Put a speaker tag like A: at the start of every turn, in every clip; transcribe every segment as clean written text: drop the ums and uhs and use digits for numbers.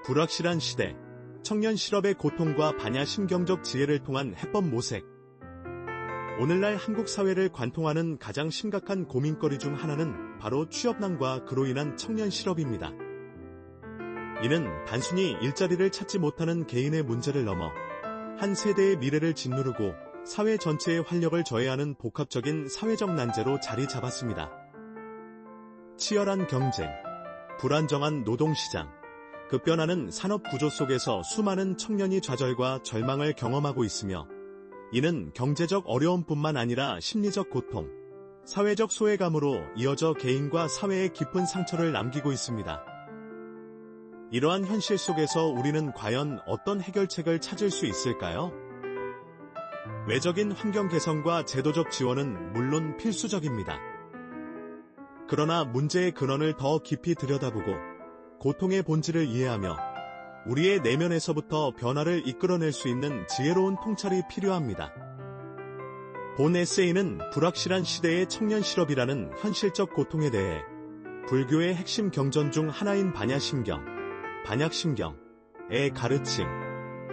A: 불확실한 시대, 청년 실업의 고통과 반야심경적 지혜를 통한 해법 모색. 오늘날 한국 사회를 관통하는 가장 심각한 고민거리 중 하나는 바로 취업난과 그로 인한 청년 실업입니다. 이는 단순히 일자리를 찾지 못하는 개인의 문제를 넘어 한 세대의 미래를 짓누르고 사회 전체의 활력을 저해하는 복합적인 사회적 난제로 자리 잡았습니다. 치열한 경쟁, 불안정한 노동시장, 급변하는 산업구조 속에서 수많은 청년이 좌절과 절망을 경험하고 있으며 이는 경제적 어려움뿐만 아니라 심리적 고통, 사회적 소외감으로 이어져 개인과 사회에 깊은 상처를 남기고 있습니다. 이러한 현실 속에서 우리는 과연 어떤 해결책을 찾을 수 있을까요? 외적인 환경 개선과 제도적 지원은 물론 필수적입니다. 그러나 문제의 근원을 더 깊이 들여다보고 고통의 본질을 이해하며 우리의 내면에서부터 변화를 이끌어낼 수 있는 지혜로운 통찰이 필요합니다. 본 에세이는 불확실한 시대의 청년 실업이라는 현실적 고통에 대해 불교의 핵심 경전 중 하나인 반야심경, 반약심경의 가르침,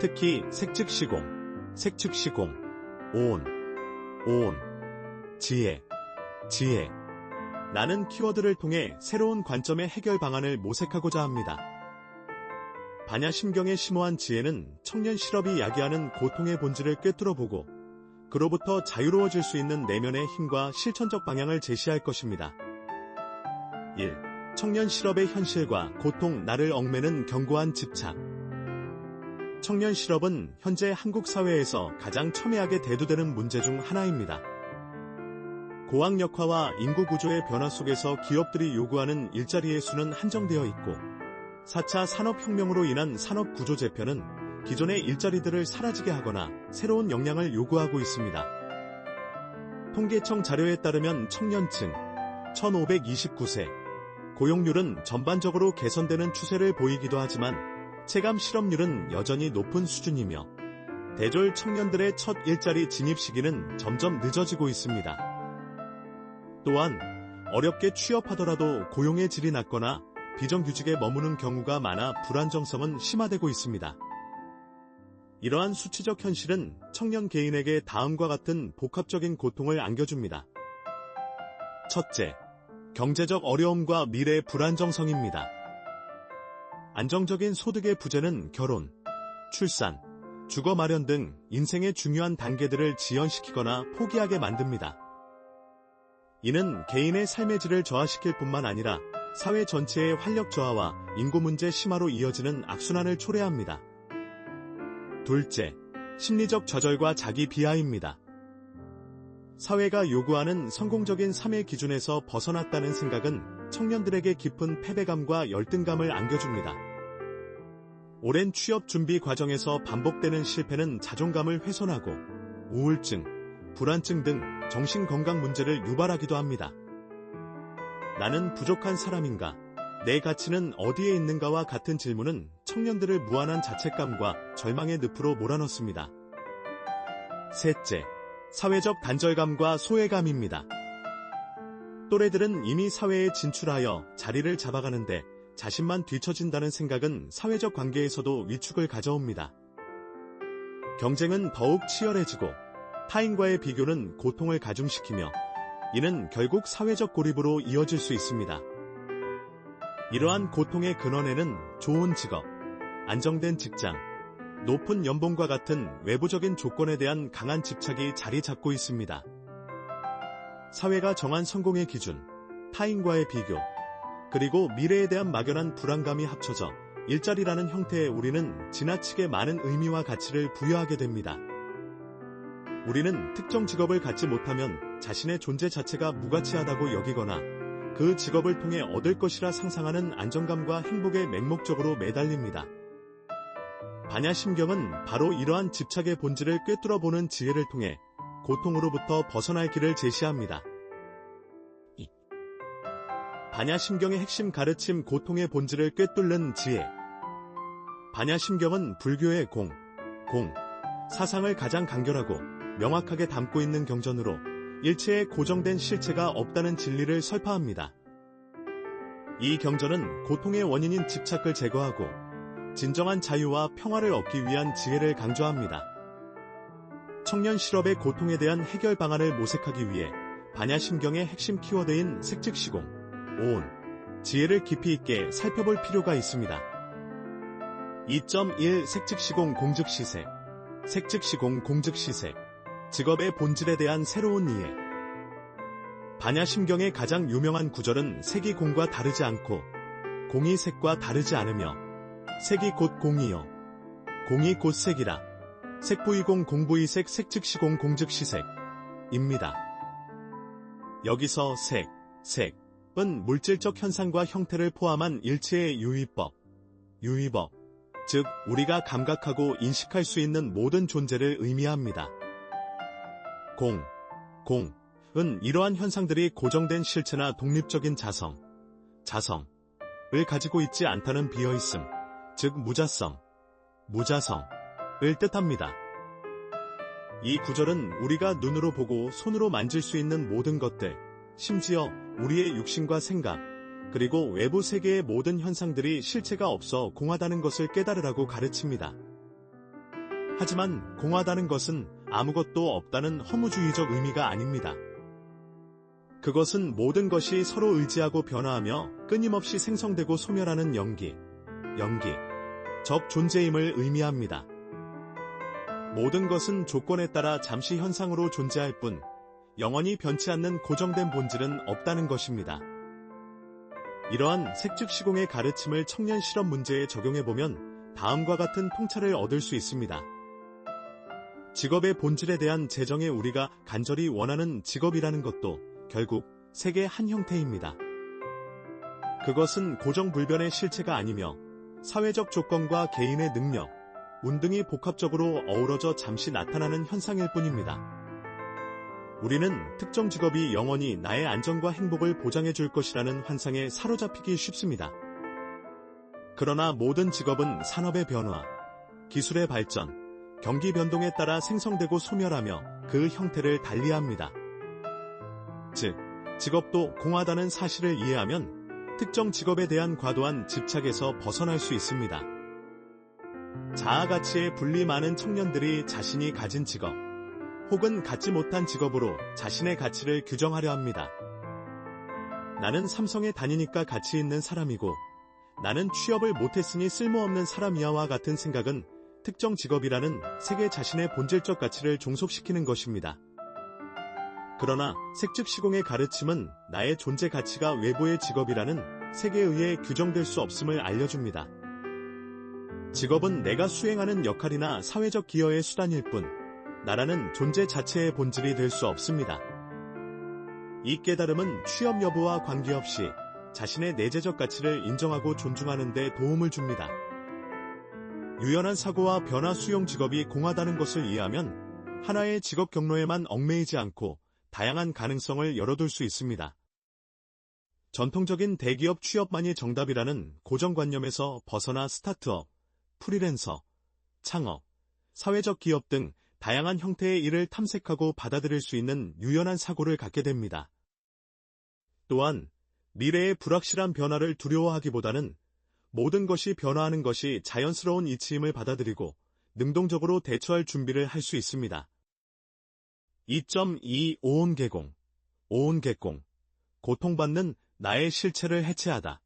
A: 특히 색즉시공, 색즉시공, 오온, 지혜, 라는 키워드를 통해 새로운 관점의 해결 방안을 모색하고자 합니다. 반야심경의 심오한 지혜는 청년 실업이 야기하는 고통의 본질을 꿰뚫어보고 그로부터 자유로워질 수 있는 내면의 힘과 실천적 방향을 제시할 것입니다. 1. 청년 실업의 현실과 고통 나를 얽매는 견고한 집착. 청년 실업은 현재 한국 사회에서 가장 첨예하게 대두되는 문제 중 하나입니다. 고학력화와 인구 구조의 변화 속에서 기업들이 요구하는 일자리의 수는 한정되어 있고 4차 산업혁명으로 인한 산업구조 재편은 기존의 일자리들을 사라지게 하거나 새로운 역량을 요구하고 있습니다. 통계청 자료에 따르면 청년층 1529세 고용률은 전반적으로 개선되는 추세를 보이기도 하지만 체감 실업률은 여전히 높은 수준이며 대졸 청년들의 첫 일자리 진입 시기는 점점 늦어지고 있습니다. 또한 어렵게 취업하더라도 고용의 질이 낮거나 비정규직에 머무는 경우가 많아 불안정성은 심화되고 있습니다. 이러한 수치적 현실은 청년 개인에게 다음과 같은 복합적인 고통을 안겨줍니다. 첫째, 경제적 어려움과 미래 불안정성입니다. 안정적인 소득의 부재는 결혼, 출산, 주거 마련 등 인생의 중요한 단계들을 지연시키거나 포기하게 만듭니다. 이는 개인의 삶의 질을 저하시킬 뿐만 아니라 사회 전체의 활력 저하와 인구 문제 심화로 이어지는 악순환을 초래합니다. 둘째, 심리적 좌절과 자기 비하입니다. 사회가 요구하는 성공적인 삶의 기준에서 벗어났다는 생각은 청년들에게 깊은 패배감과 열등감을 안겨줍니다. 오랜 취업 준비 과정에서 반복되는 실패는 자존감을 훼손하고 우울증, 불안증 등 정신건강 문제를 유발하기도 합니다. 나는 부족한 사람인가? 내 가치는 어디에 있는가와 같은 질문은 청년들을 무한한 자책감과 절망의 늪으로 몰아넣습니다. 셋째, 사회적 단절감과 소외감입니다. 또래들은 이미 사회에 진출하여 자리를 잡아가는데 자신만 뒤처진다는 생각은 사회적 관계에서도 위축을 가져옵니다. 경쟁은 더욱 치열해지고 타인과의 비교는 고통을 가중시키며 이는 결국 사회적 고립으로 이어질 수 있습니다. 이러한 고통의 근원에는 좋은 직업, 안정된 직장, 높은 연봉과 같은 외부적인 조건에 대한 강한 집착이 자리 잡고 있습니다. 사회가 정한 성공의 기준, 타인과의 비교, 그리고 미래에 대한 막연한 불안감이 합쳐져 일자리라는 형태에 우리는 지나치게 많은 의미와 가치를 부여하게 됩니다. 우리는 특정 직업을 갖지 못하면 자신의 존재 자체가 무가치하다고 여기거나 그 직업을 통해 얻을 것이라 상상하는 안정감과 행복에 맹목적으로 매달립니다. 반야심경은 바로 이러한 집착의 본질을 꿰뚫어보는 지혜를 통해 고통으로부터 벗어날 길을 제시합니다. 반야심경의 핵심 가르침 고통의 본질을 꿰뚫는 지혜. 반야심경은 불교의 사상을 가장 간결하고 명확하게 담고 있는 경전으로 일체의 고정된 실체가 없다는 진리를 설파합니다. 이 경전은 고통의 원인인 집착을 제거하고 진정한 자유와 평화를 얻기 위한 지혜를 강조합니다. 청년 실업의 고통에 대한 해결 방안을 모색하기 위해 반야심경의 핵심 키워드인 색즉시공, 오온, 지혜를 깊이 있게 살펴볼 필요가 있습니다. 2.1 색즉시공 공즉시색, 색즉시공 공즉시색, 직업의 본질에 대한 새로운 이해. 반야심경의 가장 유명한 구절은 색이 공과 다르지 않고 공이 색과 다르지 않으며 색이 곧 공이요 공이 곧 색이라 색부이공 공부이색 색즉시공 공즉시색 입니다. 여기서 색은 물질적 현상과 형태를 포함한 일체의 유의법, 즉 우리가 감각하고 인식할 수 있는 모든 존재를 의미합니다. 공은 이러한 현상들이 고정된 실체나 독립적인 자성을 가지고 있지 않다는 비어있음, 즉 무자성을 뜻합니다. 이 구절은 우리가 눈으로 보고 손으로 만질 수 있는 모든 것들, 심지어 우리의 육신과 생각, 그리고 외부 세계의 모든 현상들이 실체가 없어 공하다는 것을 깨달으라고 가르칩니다. 하지만 공하다는 것은 아무것도 없다는 허무주의적 의미가 아닙니다. 그것은 모든 것이 서로 의지하고 변화하며 끊임없이 생성되고 소멸하는 적 존재임을 의미합니다. 모든 것은 조건에 따라 잠시 현상으로 존재할 뿐 영원히 변치 않는 고정된 본질은 없다는 것입니다. 이러한 색즉시공의 가르침을 청년 실업 문제에 적용해보면 다음과 같은 통찰을 얻을 수 있습니다. 직업의 본질에 대한 재정에 우리가 간절히 원하는 직업이라는 것도 결국 색의 한 형태입니다. 그것은 고정불변의 실체가 아니며 사회적 조건과 개인의 능력, 운 등이 복합적으로 어우러져 잠시 나타나는 현상일 뿐입니다. 우리는 특정 직업이 영원히 나의 안정과 행복을 보장해 줄 것이라는 환상에 사로잡히기 쉽습니다. 그러나 모든 직업은 산업의 변화, 기술의 발전, 경기 변동에 따라 생성되고 소멸하며 그 형태를 달리합니다. 즉, 직업도 공하다는 사실을 이해하면 특정 직업에 대한 과도한 집착에서 벗어날 수 있습니다. 자아 가치에 분리 많은 청년들이 자신이 가진 직업, 혹은 갖지 못한 직업으로 자신의 가치를 규정하려 합니다. 나는 삼성에 다니니까 가치 있는 사람이고, 나는 취업을 못했으니 쓸모없는 사람이야와 같은 생각은 특정 직업이라는 색에 자신의 본질적 가치를 종속시키는 것입니다. 그러나 색즉시공의 가르침은 나의 존재 가치가 외부의 직업이라는 색에 의해 규정될 수 없음을 알려줍니다. 직업은 내가 수행하는 역할이나 사회적 기여의 수단일 뿐 나라는 존재 자체의 본질이 될 수 없습니다. 이 깨달음은 취업 여부와 관계없이 자신의 내재적 가치를 인정하고 존중하는 데 도움을 줍니다. 유연한 사고와 변화 수용 직업이 공하다는 것을 이해하면 하나의 직업 경로에만 얽매이지 않고 다양한 가능성을 열어둘 수 있습니다. 전통적인 대기업 취업만이 정답이라는 고정관념에서 벗어나 스타트업, 프리랜서, 창업, 사회적 기업 등 다양한 형태의 일을 탐색하고 받아들일 수 있는 유연한 사고를 갖게 됩니다. 또한 미래의 불확실한 변화를 두려워하기보다는 모든 것이 변화하는 것이 자연스러운 이치임을 받아들이고 능동적으로 대처할 준비를 할 수 있습니다. 2.2 오온개공, 고통받는 나의 실체를 해체하다.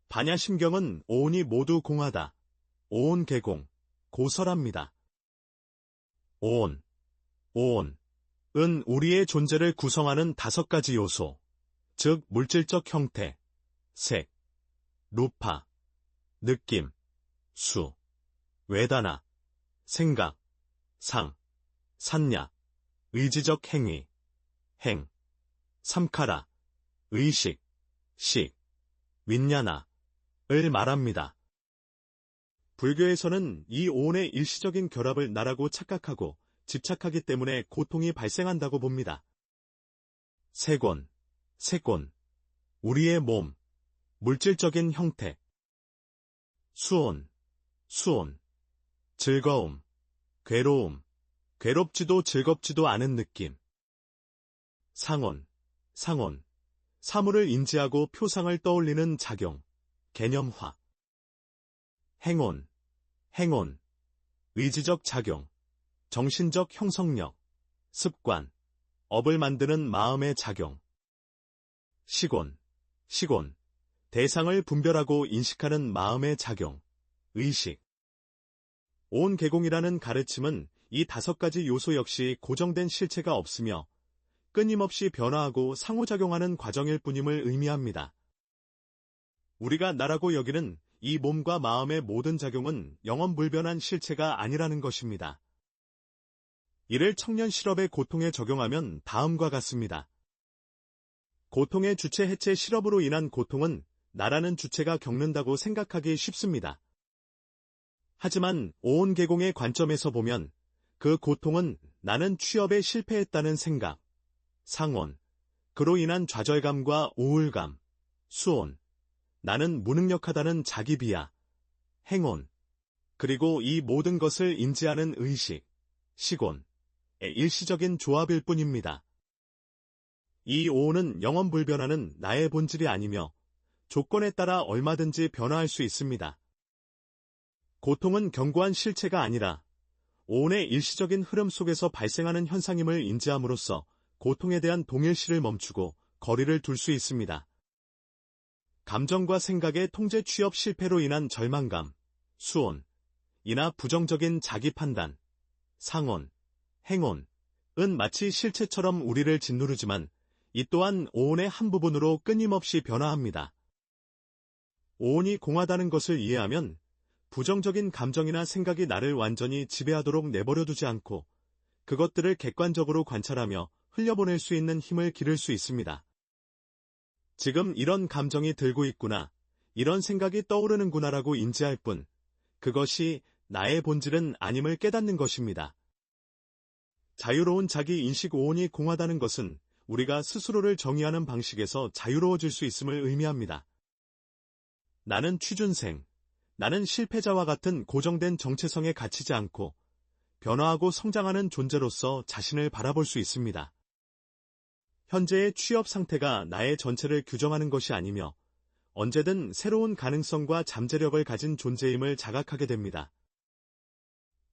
A: 반야심경은 오온이 모두 공하다, 오온개공, 고설합니다. 오온은 우리의 존재를 구성하는 5가지 요소, 즉 물질적 형태, 색, 루파, 느낌, 수, 웨다나, 생각, 상, 산냐, 의지적 행위, 행, 삼카라, 의식, 식, 윈냐나를 말합니다. 불교에서는 이 오온의 일시적인 결합을 나라고 착각하고 집착하기 때문에 고통이 발생한다고 봅니다. 색온, 우리의 몸, 물질적인 형태. 수온, 즐거움, 괴로움, 괴롭지도 즐겁지도 않은 느낌. 상온, 사물을 인지하고 표상을 떠올리는 작용, 개념화. 행운, 행운, 의지적 작용, 정신적 형성력, 습관, 업을 만드는 마음의 작용. 시곤, 시곤, 대상을 분별하고 인식하는 마음의 작용, 의식. 온개공이라는 가르침은 이 5가지 요소 역시 고정된 실체가 없으며 끊임없이 변화하고 상호작용하는 과정일 뿐임을 의미합니다. 우리가 나라고 여기는 이 몸과 마음의 모든 작용은 영원불변한 실체가 아니라는 것입니다. 이를 청년 실업의 고통에 적용하면 다음과 같습니다. 고통의 주체 해체 실업으로 인한 고통은 나라는 주체가 겪는다고 생각하기 쉽습니다. 하지만 오온개공의 관점에서 보면 그 고통은 나는 취업에 실패했다는 생각, 상온, 그로 인한 좌절감과 우울감, 수온, 나는 무능력하다는 자기비하, 행온, 그리고 이 모든 것을 인지하는 의식, 시곤의 일시적인 조합일 뿐입니다. 이 오온은 영원불변하는 나의 본질이 아니며 조건에 따라 얼마든지 변화할 수 있습니다. 고통은 견고한 실체가 아니라 오온의 일시적인 흐름 속에서 발생하는 현상임을 인지함으로써 고통에 대한 동일시를 멈추고 거리를 둘 수 있습니다. 감정과 생각의 통제 취업 실패로 인한 절망감, 수온, 이나 부정적인 자기 판단, 상온, 행온, 은 마치 실체처럼 우리를 짓누르지만 이 또한 오온의 한 부분으로 끊임없이 변화합니다. 오온이 공하다는 것을 이해하면 부정적인 감정이나 생각이 나를 완전히 지배하도록 내버려두지 않고 그것들을 객관적으로 관찰하며 흘려보낼 수 있는 힘을 기를 수 있습니다. 지금 이런 감정이 들고 있구나, 이런 생각이 떠오르는구나라고 인지할 뿐, 그것이 나의 본질은 아님을 깨닫는 것입니다. 자유로운 자기 인식 오온이 공하다는 것은 우리가 스스로를 정의하는 방식에서 자유로워질 수 있음을 의미합니다. 나는 취준생, 나는 실패자와 같은 고정된 정체성에 갇히지 않고 변화하고 성장하는 존재로서 자신을 바라볼 수 있습니다. 현재의 취업 상태가 나의 전체를 규정하는 것이 아니며 언제든 새로운 가능성과 잠재력을 가진 존재임을 자각하게 됩니다.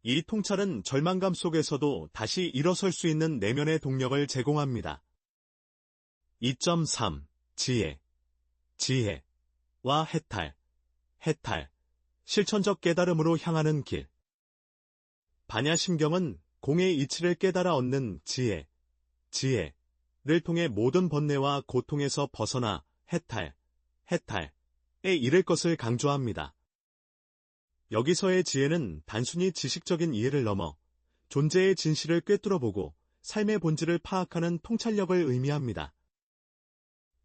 A: 이 통찰은 절망감 속에서도 다시 일어설 수 있는 내면의 동력을 제공합니다. 2.3. 지혜, 지혜와 해탈, 해탈, 실천적 깨달음으로 향하는 길. 반야심경은 공의 이치를 깨달아 얻는 지혜, 지혜를 통해 모든 번뇌와 고통에서 벗어나 해탈, 해탈에 이를 것을 강조합니다. 여기서의 지혜는 단순히 지식적인 이해를 넘어 존재의 진실을 꿰뚫어보고 삶의 본질을 파악하는 통찰력을 의미합니다.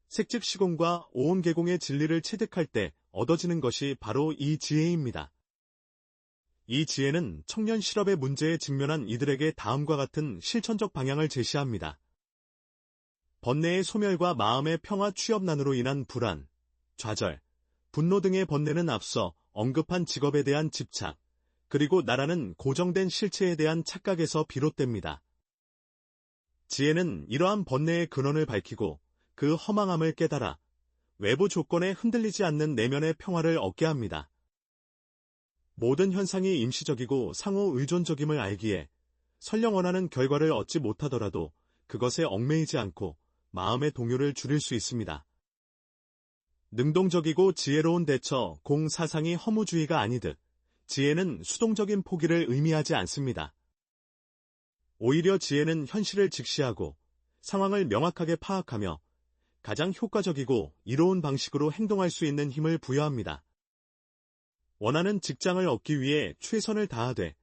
A: 색즉시공과 오온개공의 진리를 체득할 때 얻어지는 것이 바로 이 지혜입니다. 이 지혜는 청년 실업의 문제에 직면한 이들에게 다음과 같은 실천적 방향을 제시합니다. 번뇌의 소멸과 마음의 평화 취업난으로 인한 불안, 좌절, 분노 등의 번뇌는 앞서 언급한 직업에 대한 집착, 그리고 나라는 고정된 실체에 대한 착각에서 비롯됩니다. 지혜는 이러한 번뇌의 근원을 밝히고 그 허망함을 깨달아 외부 조건에 흔들리지 않는 내면의 평화를 얻게 합니다. 모든 현상이 임시적이고 상호 의존적임을 알기에 설령 원하는 결과를 얻지 못하더라도 그것에 얽매이지 않고 마음의 동요를 줄일 수 있습니다. 능동적이고 지혜로운 대처, 공사상이 허무주의가 아니듯 지혜는 수동적인 포기를 의미하지 않습니다. 오히려 지혜는 현실을 직시하고 상황을 명확하게 파악하며 가장 효과적이고 이로운 방식으로 행동할 수 있는 힘을 부여합니다. 원하는 직장을 얻기 위해 최선을 다하되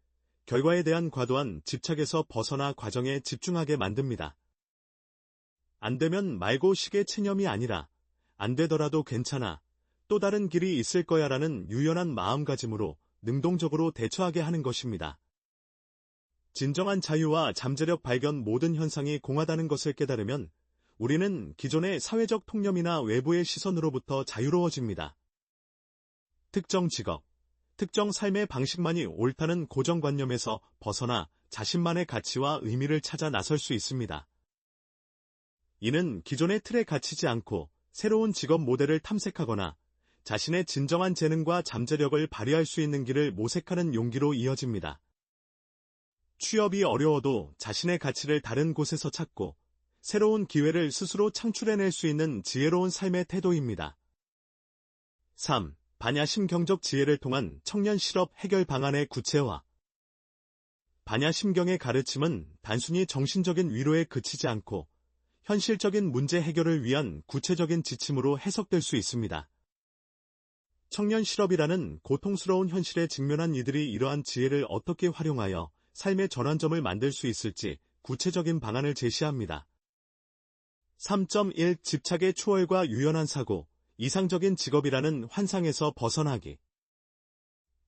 A: 결과에 대한 과도한 집착에서 벗어나 과정에 집중하게 만듭니다. 안 되면 말고 식의 체념이 아니라 안 되더라도 괜찮아, 또 다른 길이 있을 거야라는 유연한 마음가짐으로 능동적으로 대처하게 하는 것입니다. 진정한 자유와 잠재력 발견 모든 현상이 공하다는 것을 깨달으면 우리는 기존의 사회적 통념이나 외부의 시선으로부터 자유로워집니다. 특정 직업, 특정 삶의 방식만이 옳다는 고정관념에서 벗어나 자신만의 가치와 의미를 찾아 나설 수 있습니다. 이는 기존의 틀에 갇히지 않고 새로운 직업 모델을 탐색하거나 자신의 진정한 재능과 잠재력을 발휘할 수 있는 길을 모색하는 용기로 이어집니다. 취업이 어려워도 자신의 가치를 다른 곳에서 찾고 새로운 기회를 스스로 창출해낼 수 있는 지혜로운 삶의 태도입니다. 3. 반야심경적 지혜를 통한 청년 실업 해결 방안의 구체화. 반야심경의 가르침은 단순히 정신적인 위로에 그치지 않고 현실적인 문제 해결을 위한 구체적인 지침으로 해석될 수 있습니다. 청년 실업이라는 고통스러운 현실에 직면한 이들이 이러한 지혜를 어떻게 활용하여 삶의 전환점을 만들 수 있을지 구체적인 방안을 제시합니다. 3.1 집착의 초월과 유연한 사고, 이상적인 직업이라는 환상에서 벗어나기.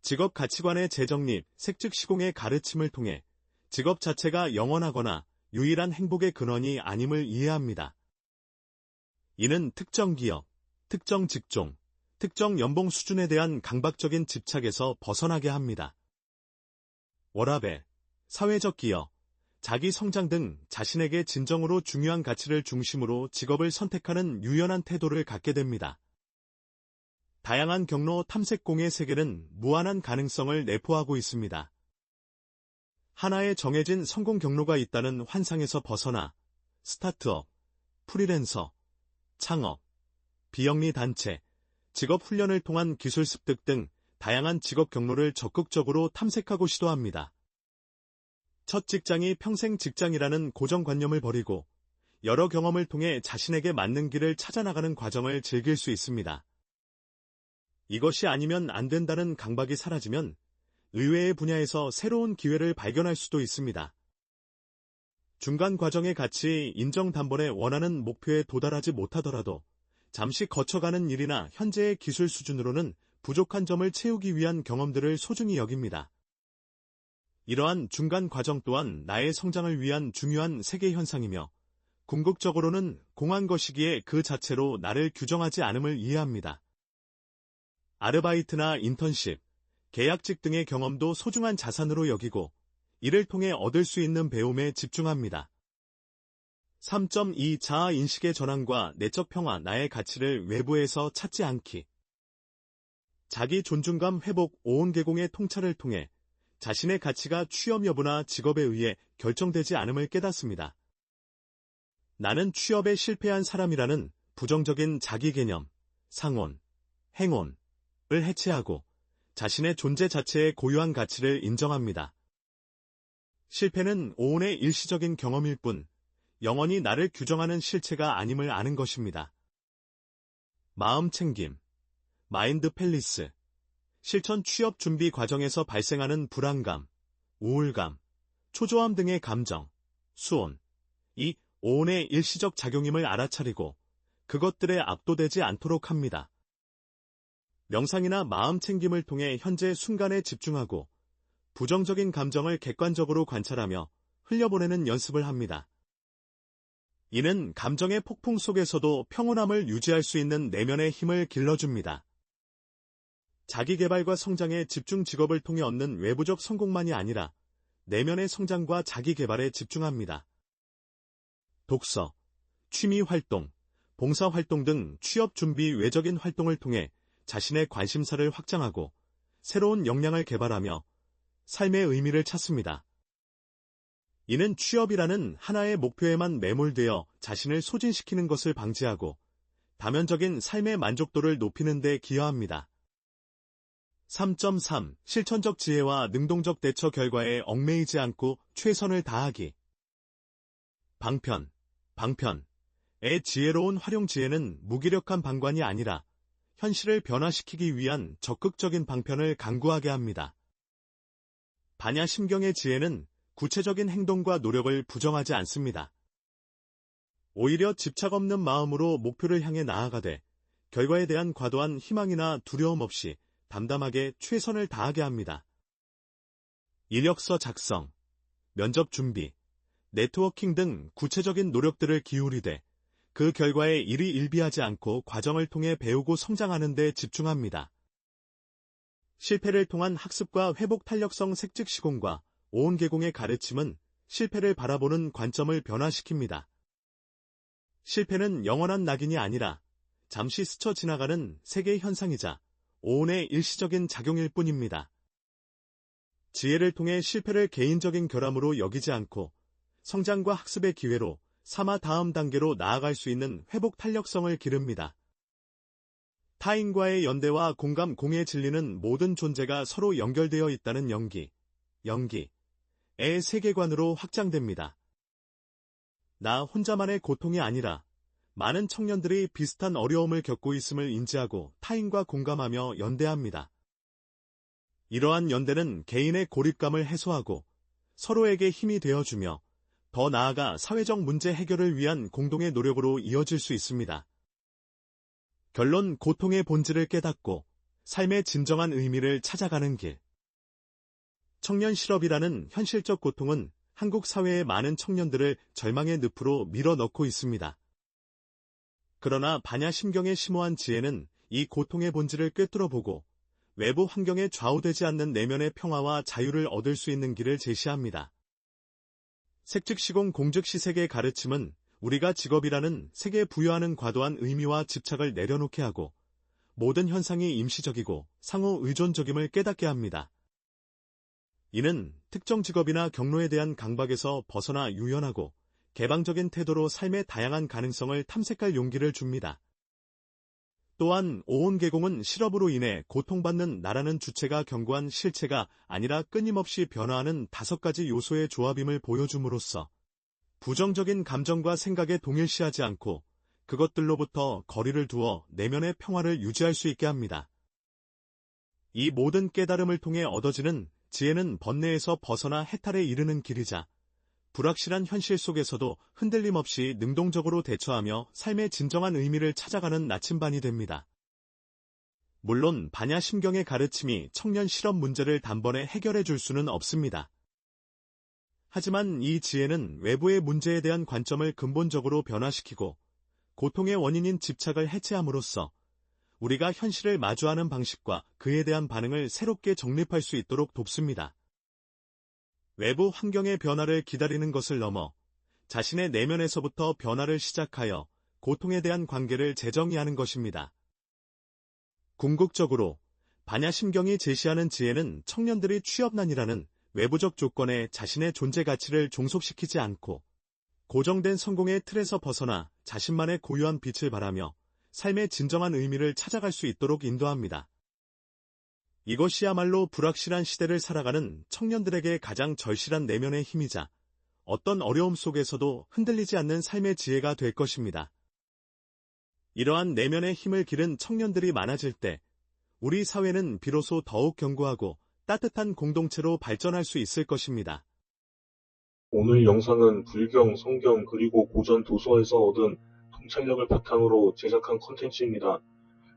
A: 직업 가치관의 재정립, 색즉 시공의 가르침을 통해 직업 자체가 영원하거나 유일한 행복의 근원이 아님을 이해합니다. 이는 특정 기업, 특정 직종, 특정 연봉 수준에 대한 강박적인 집착에서 벗어나게 합니다. 워라밸, 사회적 기여, 자기 성장 등 자신에게 진정으로 중요한 가치를 중심으로 직업을 선택하는 유연한 태도를 갖게 됩니다. 다양한 경로 탐색공의 세계는 무한한 가능성을 내포하고 있습니다. 하나의 정해진 성공 경로가 있다는 환상에서 벗어나 스타트업, 프리랜서, 창업, 비영리 단체, 직업 훈련을 통한 기술 습득 등 다양한 직업 경로를 적극적으로 탐색하고 시도합니다. 첫 직장이 평생 직장이라는 고정관념을 버리고 여러 경험을 통해 자신에게 맞는 길을 찾아나가는 과정을 즐길 수 있습니다. 이것이 아니면 안 된다는 강박이 사라지면 의외의 분야에서 새로운 기회를 발견할 수도 있습니다. 중간 과정의 가치 인정 단번에 원하는 목표에 도달하지 못하더라도 잠시 거쳐가는 일이나 현재의 기술 수준으로는 부족한 점을 채우기 위한 경험들을 소중히 여깁니다. 이러한 중간 과정 또한 나의 성장을 위한 중요한 세계 현상이며 궁극적으로는 공한 것이기에 그 자체로 나를 규정하지 않음을 이해합니다. 아르바이트나 인턴십, 계약직 등의 경험도 소중한 자산으로 여기고 이를 통해 얻을 수 있는 배움에 집중합니다. 3.2 자아인식의 전환과 내적 평화 나의 가치를 외부에서 찾지 않기. 자기 존중감 회복 오온개공의 통찰을 통해 자신의 가치가 취업 여부나 직업에 의해 결정되지 않음을 깨닫습니다. 나는 취업에 실패한 사람이라는 부정적인 자기 개념, 상온, 행온을 해체하고 자신의 존재 자체의 고유한 가치를 인정합니다. 실패는 오온의 일시적인 경험일 뿐 영원히 나를 규정하는 실체가 아님을 아는 것입니다. 마음 챙김, 마인드 팰리스, 실천 취업 준비 과정에서 발생하는 불안감, 우울감, 초조함 등의 감정, 수온, 이 오온의 일시적 작용임을 알아차리고 그것들에 압도되지 않도록 합니다. 명상이나 마음 챙김을 통해 현재 순간에 집중하고 부정적인 감정을 객관적으로 관찰하며 흘려보내는 연습을 합니다. 이는 감정의 폭풍 속에서도 평온함을 유지할 수 있는 내면의 힘을 길러줍니다. 자기개발과 성장에 집중 직업을 통해 얻는 외부적 성공만이 아니라 내면의 성장과 자기개발에 집중합니다. 독서, 취미활동, 봉사활동 등 취업 준비 외적인 활동을 통해 자신의 관심사를 확장하고 새로운 역량을 개발하며 삶의 의미를 찾습니다. 이는 취업이라는 하나의 목표에만 매몰되어 자신을 소진시키는 것을 방지하고 다면적인 삶의 만족도를 높이는 데 기여합니다. 3.3 실천적 지혜와 능동적 대처 결과에 얽매이지 않고 최선을 다하기. 방편의 지혜로운 활용 지혜는 무기력한 방관이 아니라 현실을 변화시키기 위한 적극적인 방편을 강구하게 합니다. 반야심경의 지혜는 구체적인 행동과 노력을 부정하지 않습니다. 오히려 집착 없는 마음으로 목표를 향해 나아가되 결과에 대한 과도한 희망이나 두려움 없이 담담하게 최선을 다하게 합니다. 이력서 작성, 면접 준비, 네트워킹 등 구체적인 노력들을 기울이되 그 결과에 일희일비하지 않고 과정을 통해 배우고 성장하는 데 집중합니다. 실패를 통한 학습과 회복 탄력성 색즉 시공과 오온개공의 가르침은 실패를 바라보는 관점을 변화시킵니다. 실패는 영원한 낙인이 아니라 잠시 스쳐 지나가는 세계 현상이자 오온의 일시적인 작용일 뿐입니다. 지혜를 통해 실패를 개인적인 결함으로 여기지 않고 성장과 학습의 기회로 삼아 다음 단계로 나아갈 수 있는 회복 탄력성을 기릅니다. 타인과의 연대와 공감 공의 진리는 모든 존재가 서로 연결되어 있다는 영기의 세계관으로 확장됩니다. 나 혼자만의 고통이 아니라 많은 청년들이 비슷한 어려움을 겪고 있음을 인지하고 타인과 공감하며 연대합니다. 이러한 연대는 개인의 고립감을 해소하고 서로에게 힘이 되어주며 더 나아가 사회적 문제 해결을 위한 공동의 노력으로 이어질 수 있습니다. 결론, 고통의 본질을 깨닫고 삶의 진정한 의미를 찾아가는 길. 청년 실업이라는 현실적 고통은 한국 사회의 많은 청년들을 절망의 늪으로 밀어넣고 있습니다. 그러나 반야심경의 심오한 지혜는 이 고통의 본질을 꿰뚫어보고 외부 환경에 좌우되지 않는 내면의 평화와 자유를 얻을 수 있는 길을 제시합니다. 색즉시공 공즉시색의 가르침은 우리가 직업이라는 색에 부여하는 과도한 의미와 집착을 내려놓게 하고 모든 현상이 임시적이고 상호 의존적임을 깨닫게 합니다. 이는 특정 직업이나 경로에 대한 강박에서 벗어나 유연하고 개방적인 태도로 삶의 다양한 가능성을 탐색할 용기를 줍니다. 또한 오온계공은 실업으로 인해 고통받는 나라는 주체가 견고한 실체가 아니라 끊임없이 변화하는 5가지 요소의 조합임을 보여줌으로써 부정적인 감정과 생각에 동일시하지 않고 그것들로부터 거리를 두어 내면의 평화를 유지할 수 있게 합니다. 이 모든 깨달음을 통해 얻어지는 지혜는 번뇌에서 벗어나 해탈에 이르는 길이자 불확실한 현실 속에서도 흔들림 없이 능동적으로 대처하며 삶의 진정한 의미를 찾아가는 나침반이 됩니다. 물론 반야심경의 가르침이 청년 실업 문제를 단번에 해결해 줄 수는 없습니다. 하지만 이 지혜는 외부의 문제에 대한 관점을 근본적으로 변화시키고 고통의 원인인 집착을 해체함으로써 우리가 현실을 마주하는 방식과 그에 대한 반응을 새롭게 정립할 수 있도록 돕습니다. 외부 환경의 변화를 기다리는 것을 넘어 자신의 내면에서부터 변화를 시작하여 고통에 대한 관계를 재정의하는 것입니다. 궁극적으로 반야심경이 제시하는 지혜는 청년들이 취업난이라는 외부적 조건에 자신의 존재 가치를 종속시키지 않고 고정된 성공의 틀에서 벗어나 자신만의 고유한 빛을 발하며 삶의 진정한 의미를 찾아갈 수 있도록 인도합니다. 이것이야말로 불확실한 시대를 살아가는 청년들에게 가장 절실한 내면의 힘이자 어떤 어려움 속에서도 흔들리지 않는 삶의 지혜가 될 것입니다. 이러한 내면의 힘을 기른 청년들이 많아질 때 우리 사회는 비로소 더욱 견고하고 따뜻한 공동체로 발전할 수 있을 것입니다.
B: 오늘 영상은 불경, 성경 그리고 고전 도서에서 얻은 통찰력을 바탕으로 제작한 콘텐츠입니다.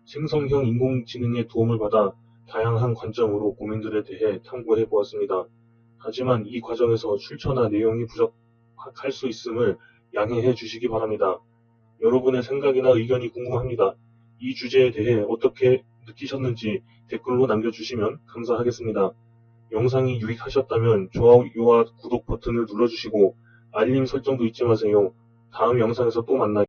B: 생성형 인공지능의 도움을 받아 다양한 관점으로 고민들에 대해 탐구해 보았습니다. 하지만 이 과정에서 출처나 내용이 부족할 수 있음을 양해해 주시기 바랍니다. 여러분의 생각이나 의견이 궁금합니다. 이 주제에 대해 어떻게 느끼셨는지 댓글로 남겨주시면 감사하겠습니다. 영상이 유익하셨다면 좋아요와 구독 버튼을 눌러주시고 알림 설정도 잊지 마세요. 다음 영상에서 또 만나요.